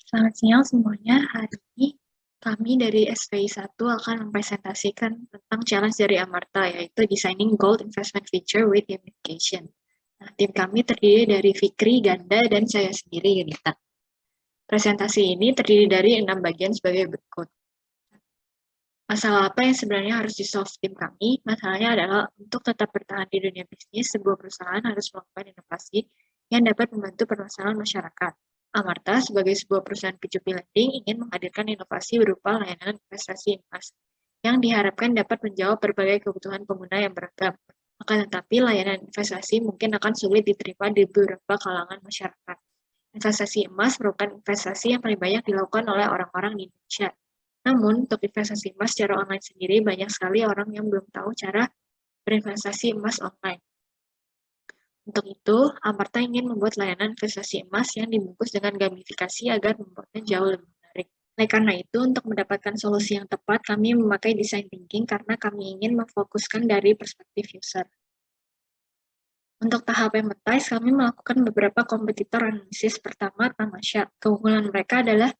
Selamat siang semuanya. Hari ini kami dari SPI 1 akan mempresentasikan tentang challenge dari Amarta, yaitu Designing Gold Investment Feature with Gamification. Nah, tim kami terdiri dari Fikri, Ganda, dan saya sendiri, Yunita. Presentasi ini terdiri dari 6 bagian sebagai berikut. Masalah apa yang sebenarnya harus di-solve tim kami? Masalahnya adalah untuk tetap bertahan di dunia bisnis, sebuah perusahaan harus melakukan inovasi yang dapat membantu permasalahan masyarakat. Amarta sebagai sebuah perusahaan P2P lending ingin menghadirkan inovasi berupa layanan investasi emas yang diharapkan dapat menjawab berbagai kebutuhan pengguna yang beragam. Akan tetapi layanan investasi mungkin akan sulit diterima di beberapa kalangan masyarakat. Investasi emas merupakan investasi yang paling banyak dilakukan oleh orang-orang di Indonesia. Namun, untuk investasi emas secara online sendiri, banyak sekali orang yang belum tahu cara berinvestasi emas online. Untuk itu, Amarta ingin membuat layanan investasi emas yang dibungkus dengan gamifikasi agar membuatnya jauh lebih menarik. Oleh karena itu, untuk mendapatkan solusi yang tepat, kami memakai design thinking karena kami ingin memfokuskan dari perspektif user. Untuk tahap empathize, kami melakukan beberapa kompetitor analisis. Pertama, Tamasya. Keunggulan mereka adalah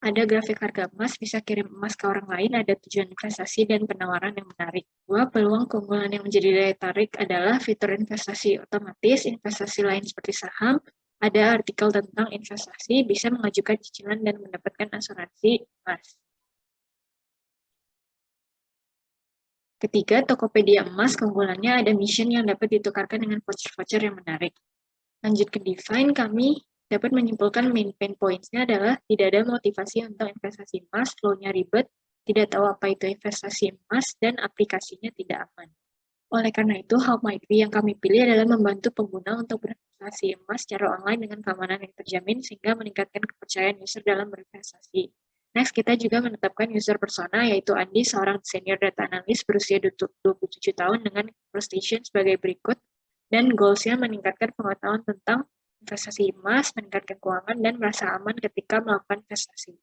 ada grafik harga emas, bisa kirim emas ke orang lain, ada tujuan investasi, dan penawaran yang menarik. Dua, peluang keunggulan yang menjadi daya tarik adalah fitur investasi otomatis, investasi lain seperti saham, ada artikel tentang investasi, bisa mengajukan cicilan dan mendapatkan asuransi emas. Ketiga, Tokopedia emas, keunggulannya ada mission yang dapat ditukarkan dengan voucher-voucher yang menarik. Lanjut ke define, kami dapat menyimpulkan main pain points-nya adalah tidak ada motivasi untuk investasi emas, flow-nya ribet, tidak tahu apa itu investasi emas, dan aplikasinya tidak aman. Oleh karena itu, How Might We yang kami pilih adalah membantu pengguna untuk berinvestasi emas secara online dengan keamanan yang terjamin sehingga meningkatkan kepercayaan user dalam berinvestasi. Next, kita juga menetapkan user persona, yaitu Andi, seorang senior data analyst berusia 27 tahun dengan frustration sebagai berikut, dan goals-nya meningkatkan pengetahuan tentang investasi emas, meningkatkan keuangan, dan merasa aman ketika melakukan investasi.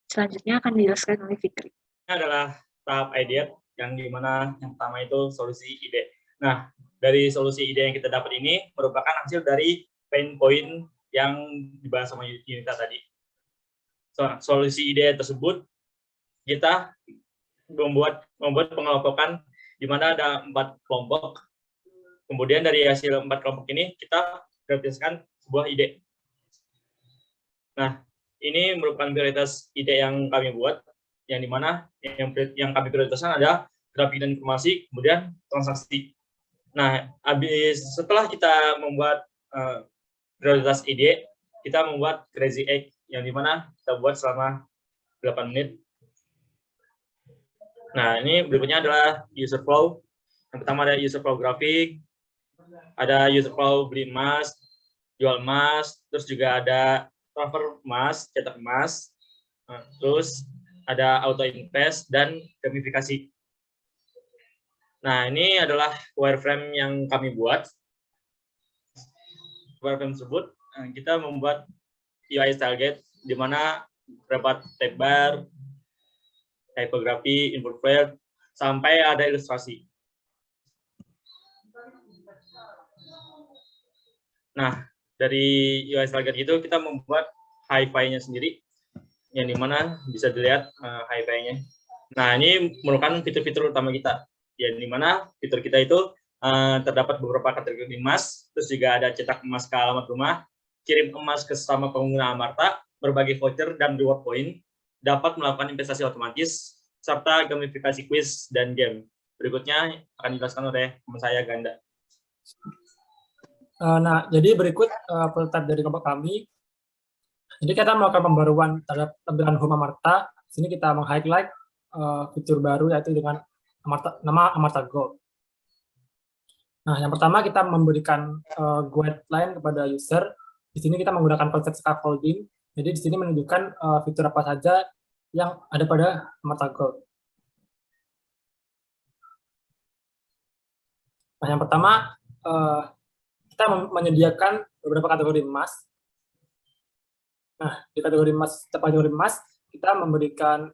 Selanjutnya akan dijelaskan oleh Fikri. Ini adalah tahap ide, yang dimana yang pertama itu solusi ide. Nah, dari solusi ide yang kita dapat ini merupakan hasil dari pain point yang dibahas sama Yunita tadi. Solusi ide tersebut kita membuat pengelompokan di mana ada 4 kelompok. Kemudian dari hasil 4 kelompok ini kita prioritaskan sebuah ide. Nah, ini merupakan prioritas ide yang kami buat, yang dimana yang kami prioritaskan ada grafik dan informasi, kemudian transaksi. Nah, setelah kita membuat prioritas ide, kita membuat crazy egg, yang dimana kita buat selama 8 menit. Nah, ini berikutnya adalah user flow. Yang pertama ada user flow grafik, ada user flow beli emas, jual emas, terus juga ada transfer emas, cetak emas, terus ada auto invest dan gamifikasi. Nah, ini adalah wireframe yang kami buat. Wireframe tersebut kita membuat UI style guide di mana terdapat tab bar, typography, input file, sampai ada ilustrasi. Nah, dari UI style guide itu kita membuat hi-fi-nya sendiri, yang dimana bisa dilihat hi-fi-nya. Nah, ini merupakan fitur-fitur utama kita, yang dimana fitur kita itu terdapat beberapa kategori emas, terus juga ada cetak emas ke alamat rumah, kirim emas ke sesama pengguna Amarta, berbagi voucher dan reward point, dapat melakukan investasi otomatis, serta gamifikasi quiz dan game. Berikutnya akan dijelaskan oleh teman saya, Ganda. Nah, jadi berikut prototipe dari kelompok kami. Jadi kita melakukan pembaruan terhadap tampilan Home Amarta. Di sini kita meng-highlight fitur baru yaitu dengan nama Amarta Gold. Nah, yang pertama kita memberikan guideline kepada user. Di sini kita menggunakan konsep scaffolding. Jadi di sini menunjukkan fitur apa saja yang ada pada Amarta Gold. Nah, yang pertama kita menyediakan beberapa kategori emas. Nah, di kategori emas, kita memberikan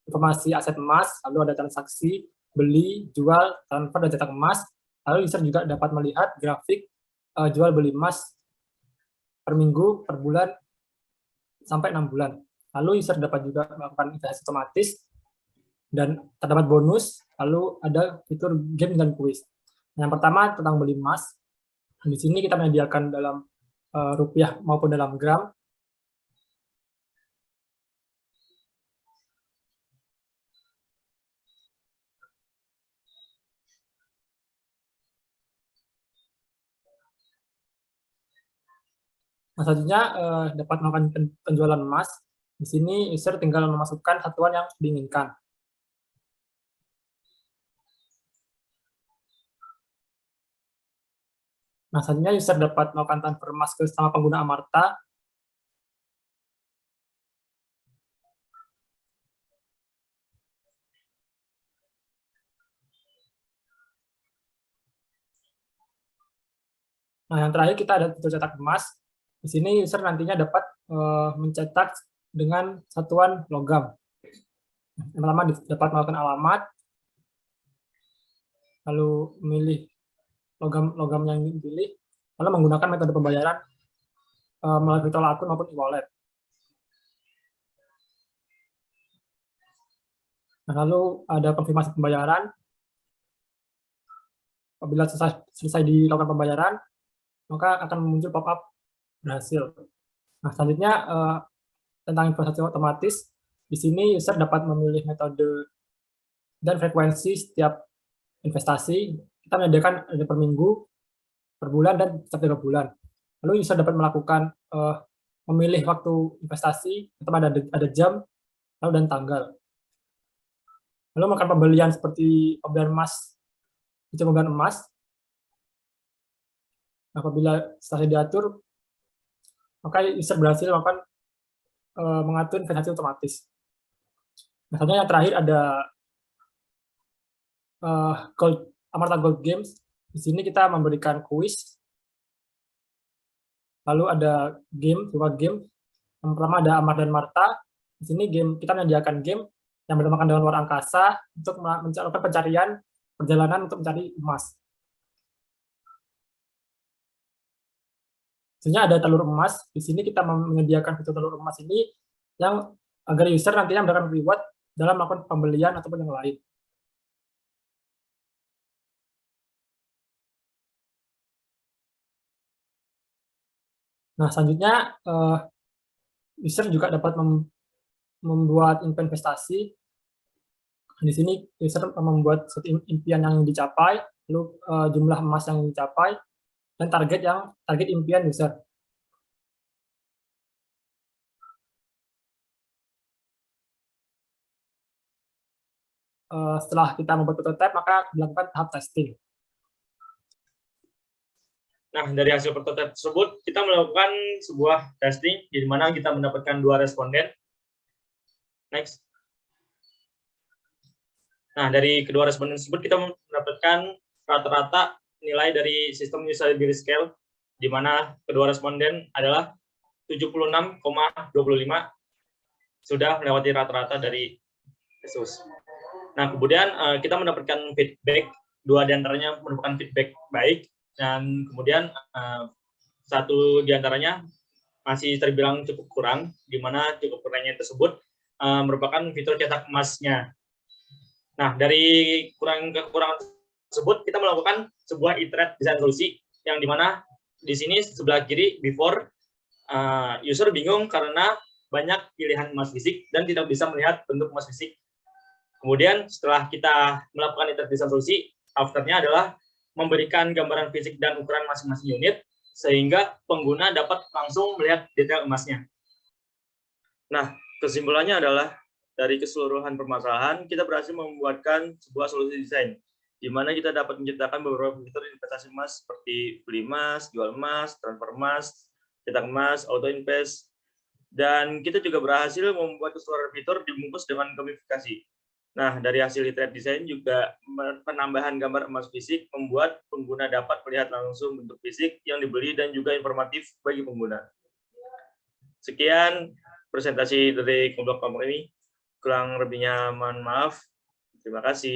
informasi aset emas, lalu ada transaksi, beli, jual, transfer, dan cetak emas. Lalu user juga dapat melihat grafik jual beli emas per minggu, per bulan, sampai 6 bulan. Lalu user dapat juga melakukan investasi otomatis dan terdapat bonus. Lalu ada fitur game dan kuis. Yang pertama tentang beli emas. Di sini kita menyediakan dalam rupiah maupun dalam gram. Nah, selanjutnya dapat melakukan penjualan emas. Di sini user tinggal memasukkan satuan yang diinginkan. Nah, selanjutnya user dapat melakukan transfer emas ke sama pengguna Amarta. Nah, yang terakhir kita ada fitur cetak emas. Di sini user nantinya dapat mencetak dengan satuan logam. Yang pertama dapat melakukan alamat, lalu memilih logam yang dipilih, lalu menggunakan metode pembayaran melalui virtual akun maupun e-wallet. Nah, lalu ada konfirmasi pembayaran. Apabila selesai dilakukan pembayaran, maka akan muncul pop-up berhasil. Nah, selanjutnya tentang investasi otomatis, di sini user dapat memilih metode dan frekuensi setiap investasi. Kita menyediakan ada per minggu, per bulan, dan setiap 3 bulan. Lalu user dapat melakukan memilih waktu investasi, tetap ada jam, lalu dan tanggal. Lalu melakukan pembelian seperti pembelian emas, pembelian emas. Apabila setelah diatur, maka user berhasil melakukan mengatur investasi otomatis. Misalnya yang terakhir ada Amarta Gold Games. Di sini kita memberikan kuis. Lalu ada game, dua game. Yang pertama ada Amar dan Marta. Di sini game kita menyediakan game yang bertemakan dengan luar angkasa untuk melakukan pencarian perjalanan untuk mencari emas. Sebenarnya ada telur emas. Di sini kita menyediakan fitur telur emas ini yang agar user nantinya mendapatkan reward dalam melakukan pembelian ataupun yang lain. Nah, selanjutnya user juga dapat membuat investasi. Di sini user membuat satu impian yang dicapai, lalu jumlah emas yang dicapai, dan target impian user. Setelah kita membuat prototipe, maka dilakukan tahap testing. Nah, dari hasil prototipe tersebut, kita melakukan sebuah testing, di mana kita mendapatkan 2 responden. Next. Nah, dari kedua responden tersebut, kita mendapatkan rata-rata nilai dari sistem usability scale, di mana kedua responden adalah 76,25 sudah melewati rata-rata dari kasus. Nah, kemudian kita mendapatkan feedback, 2 diantaranya mendapatkan feedback baik, dan kemudian 1 diantaranya masih terbilang cukup kurang, di mana cukup kurangnya tersebut merupakan fitur cetak emasnya. Nah, dari kekurangan tersebut, kita melakukan sebuah iterate design solusi, yang dimana di sini sebelah kiri before, user bingung karena banyak pilihan emas fisik dan tidak bisa melihat bentuk emas fisik. Kemudian setelah kita melakukan iterate design solusi, afternya adalah memberikan gambaran fisik dan ukuran masing-masing unit, sehingga pengguna dapat langsung melihat detail emasnya. Nah, kesimpulannya adalah dari keseluruhan permasalahan, kita berhasil membuatkan sebuah solusi desain, di mana kita dapat menciptakan beberapa fitur investasi emas seperti beli emas, jual emas, transfer emas, cetak emas, auto invest, dan kita juga berhasil membuat keseluruhan fitur dibungkus dengan gamifikasi. Nah, dari hasil iterate design juga penambahan gambar emas fisik membuat pengguna dapat melihat langsung bentuk fisik yang dibeli dan juga informatif bagi pengguna. Sekian presentasi dari kelompok ini. Kurang lebihnya mohon maaf. Terima kasih.